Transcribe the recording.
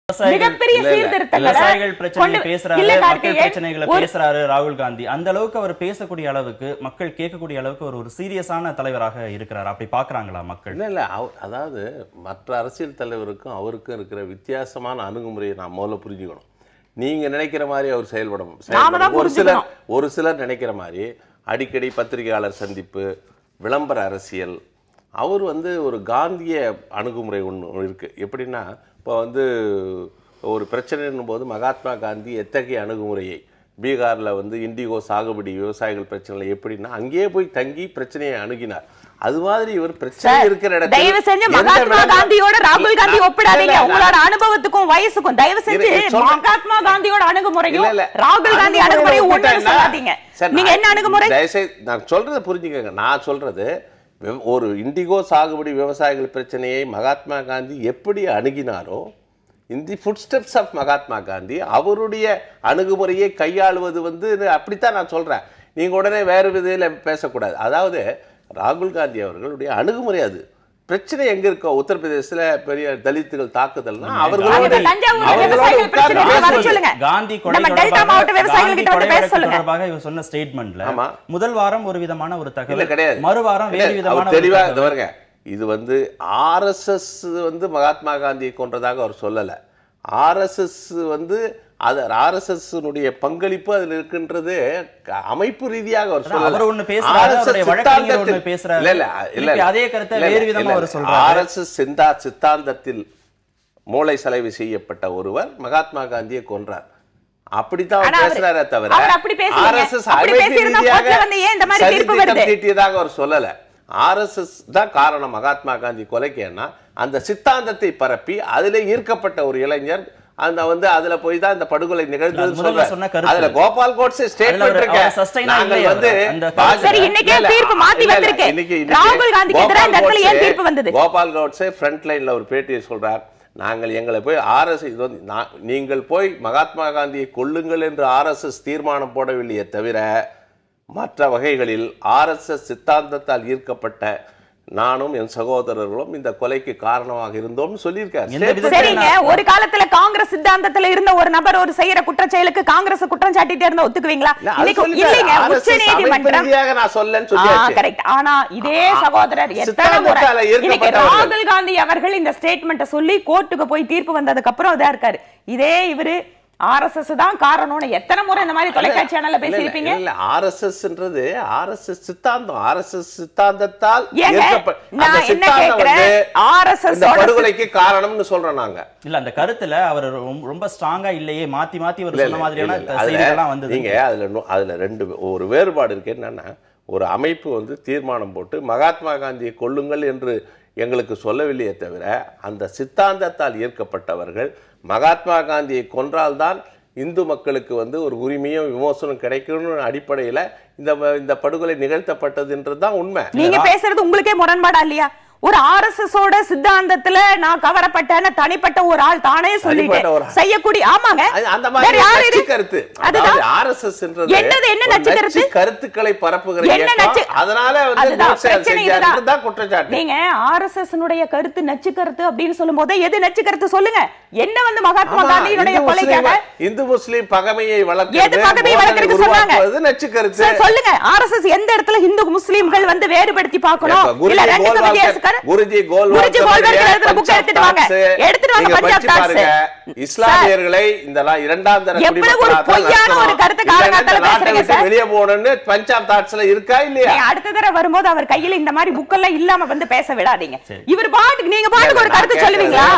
மிகப்பெரிய சீர்திருத்தங்களை விவசாயிகள் பிரச்சனையை பேசுறாரு, மக்கள் பிரச்சனைகளை பேசுறாரு ராகுல் காந்தி. அந்த அளவுக்கு அவர் பேசக்கூடிய அளவுக்கு, மக்கள் கேட்கக்கூடிய அளவுக்கு ஒரு சீரியஸான தலைவராக இருக்கிறார். அப்படி பாக்குறாங்களா மக்கள்? இல்ல அதாவது மற்ற அரசியல் தலைவருக்கும் அவருக்கும் இருக்கிற வித்தியாசமான அணுகுமுறையை நான் முதல்ல புரிஞ்சுக்கணும். நீங்க நினைக்கிற மாதிரி அவர் செயல்படும். ஒரு சிலர் நினைக்கிற மாதிரி அடிக்கடி பத்திரிகையாளர் சந்திப்பு, விளம்பர அரசியல். அவர் ஒரு காந்திய அணுகுமுறை ஒன்று இருக்கு. எப்படின்னா, இப்போ ஒரு பிரச்சனைன்னும் போது மகாத்மா காந்தி எத்தகைய அணுகுமுறையை பீகாரில் இண்டிகோ சாகுபடி விவசாயிகள் பிரச்சனை எப்படின்னா அங்கேயே போய் தங்கி பிரச்சனையை அணுகினார். அது மாதிரி இவர் பிரச்சனை இருக்கிற இடத்துல தயவு செஞ்சு மகாத்மா காந்தியோட ராகுல் காந்தி ஒப்பிடாதீங்க. உங்களோட அனுபவத்துக்கும் வயசுக்கும் தயவு செஞ்சு மகாத்மா காந்தியோட அணுகுமுறையும் ராகுல் காந்தி அணுகுமுறையும் ஒண்ணு சொல்லாதீங்க. நீங்க என்ன அணுகுமுறை? நான் சொல்றதை புரிஞ்சுக்கங்க. நான் சொல்றது ஒரு இண்டிகோ சாகுபடி விவசாயிகள் பிரச்சனையை மகாத்மா காந்தி எப்படி அணுகினாரோ, in the footsteps of Mahatma Gandhi அவருடைய அணுகுமுறையை கையாளுவது அப்படித்தான் நான் சொல்றேன். நீங்க உடனே வேறு விதையில பேசக்கூடாது. அதாவது ராகுல் காந்தி அவர்களுடைய அணுகுமுறை அது. பிரச்சனை எங்க இருக்கோ, உத்தரப்பிரதேசத்துல பெரிய தலித்துகள் தாக்குதல்னா அவர்களோட சொன்ன ஸ்டேட்மெண்ட்ல முதல் வாரம் ஒரு விதமான ஒரு தகவல் கிடையாது, மறுவாரம் வேறு விதமான தெளிவா வருங்க. இது ஆர்எஸ்எஸ் மகாத்மா காந்தியை கொன்றதாக அவர் சொல்லல. ஆர்எஸ்எஸ் ஆர்எஸ்எஸ் பங்களிப்பு அதில் இருக்கின்றது அமைப்பு ரீதியாக அவர் சொல்லல. ஆர்எஸ்எஸ் சித்தாந்தத்தில் மூளை சலவை செய்யப்பட்ட ஒருவர் மகாத்மா காந்தியை கொன்றார். அப்படித்தான் பேசுறாரே தவிர ஆர்எஸ்எஸ் அமைப்பு ரீதியாக தீட்டியதாக அவர் சொல்லல. ஆர்எஸ்எஸ் தான் காரணம் மகாத்மா காந்தி கொலைக்குன்னா அந்த சித்தாந்தத்தை பரப்பி அதிலே ஈர்க்கப்பட்ட ஒரு இளைஞர் அதுல போய் தான் இந்த படுகொலை நிகழ்ந்தது சொல்றாரு. அதுல கோபால் கோட்ஸே ஸ்டேட்மென்ட் இருக்கு. சரி, இன்னைக்கு தீர்ப்பு மாத்தி வந்திருக்கு. ராகுல் காந்திக்கு எதிராக இந்த இடத்துல ஏன் தீர்ப்பு வந்தது? கோபால் கோட்ஸே ஃப்ரண்ட் லைன்ல ஒரு பேட்டியை சொல்றார். எங்களை போய் ஆர்எஸ்எஸ் நீங்கள் போய் மகாத்மா காந்தியை கொல்லுங்கள் என்று ஆர்எஸ்எஸ் தீர்மானம் போடவில்லையே தவிர மற்ற வகைகளில் ஆர்எஸ்எஸ் சித்தாந்தத்தால் ஈர்க்கப்பட்ட நானும் என் சகோதரர்களும் இந்த கொலைக்கு காரணமாக இருந்தோம் சொல்லியிருக்காரு. சரிங்க, ஒரு காலத்துல காங்கிரஸ் சித்தாந்தத்துல இருந்த ஒரு நபர் ஒரு செய்யற குற்றச்செயலுக்கு காங்கிரஸ் குற்றம் சாட்டிட்டே இருந்தா ஒத்துக்குவீங்களா? இல்லைங்க, உச்சநீதிமன்றம் நான் சொல்லன்னு சொல்லியாச்சு. கரெக்ட். ஆனா இதே சகோதரர் எத்தனை முறை ராகுல் காந்தி அவர்கள் இந்த ஸ்டேட்மெண்ட்டை சொல்லி கோர்ட்டுக்கு போய் தீர்ப்பு வந்ததுக்கு அப்புறம் இதா இருக்காரு. இதே இவரு ஆர்எஸ்எஸ் தான் காரணம்னு எத்தனை முறை இந்த மாதிரி தொலைக்காட்சி சேனல்ல பேசியிருப்பீங்க? இல்ல, ஆர்எஸ்எஸ்ன்றது ஆர்எஸ்எஸ் சித்தாந்தம். ஆர்எஸ்எஸ் சித்தாந்தத்தால் நான் என்ன கேக்குறேன், ஆர்எஸ்எஸ் படுகொலைக்கு காரணம்னு சொல்றோம் நாங்க. இல்ல, அந்த கருத்துல அவர் ரொம்ப ஸ்ட்ராங்கா இல்லையே, மாத்தி மாத்தி ஒரு சொன்ன மாதிரியான செய்திகள்லாம் வந்தது. நீங்க அதுல ஒரு வேறுபாடு இருக்கு. என்னன்னா, ஒரு அமைப்பு தீர்மானம் போட்டு மகாத்மா காந்தியை கொல்லுங்கள் என்று எங்களுக்கு சொல்லவில்லையே தவிர அந்த சித்தாந்தத்தால் ஈர்க்கப்பட்டவர்கள் மகாத்மா காந்தியை கொன்றால்தான் இந்து மக்களுக்கு ஒரு உரிமையும் விமோசனம் கிடைக்கும் அடிப்படையில் இந்த படுகொலை நிகழ்த்தப்பட்டதுன்றதுதான் உண்மை. நீங்க பேசுறது உங்களுக்கே முரண்பாடா இல்லையா? ஒரு ஆர்எஸ்எஸ் ஓட சித்தாந்தத்துல நான் கவரப்பட்டேன்னு தனிப்பட்ட ஒரு ஆள் தானே சொல்லிட்டு செய்யக்கூடிய ஆமாங்க அந்த மாதிரி நச்சு கருத்து. அதாவது ஆர்எஸ்எஸ் என்ன நச்சு கருத்து? கருத்துக்களை பரப்புகிற இயக்கம். அதனால தான் குற்றச்சாட்டு. நீங்க ஆர்எஸ்எஸ் உடைய கருத்து நச்சு கருத்து அப்படின்னு சொல்லும்போது எது நச்சு கருத்து சொல்லுங்க? என்ன மகாத்மா காந்தியுடைய கொலைக்காக இந்து முஸ்லிம் பகைமையை வளர்க்கறதுக்கு சொன்னாங்க நச்சு கருத்து சொல்லுங்க. ஆர்எஸ்எஸ் எந்த இடத்துல இந்து முஸ்லிம்கள் வேறுபடுத்தி பார்க்கணும் இல்ல ரெண்டு வித்தியாசம் குருஜி இஸ்லாமியர்களை இரண்டாம் தர வெளியே போகணும்னு பஞ்சாப் தாட்ஸ்ல இருக்கா இல்லையா? அடுத்த தடவை வரும்போது அவர் கையில இந்த மாதிரி புக் எல்லாம் இல்லாம பேச விடாதீங்க. இவர் பாட்டுக்கு நீங்க பாட்டுக்கு ஒரு கருத்து சொல்லுவீங்களா?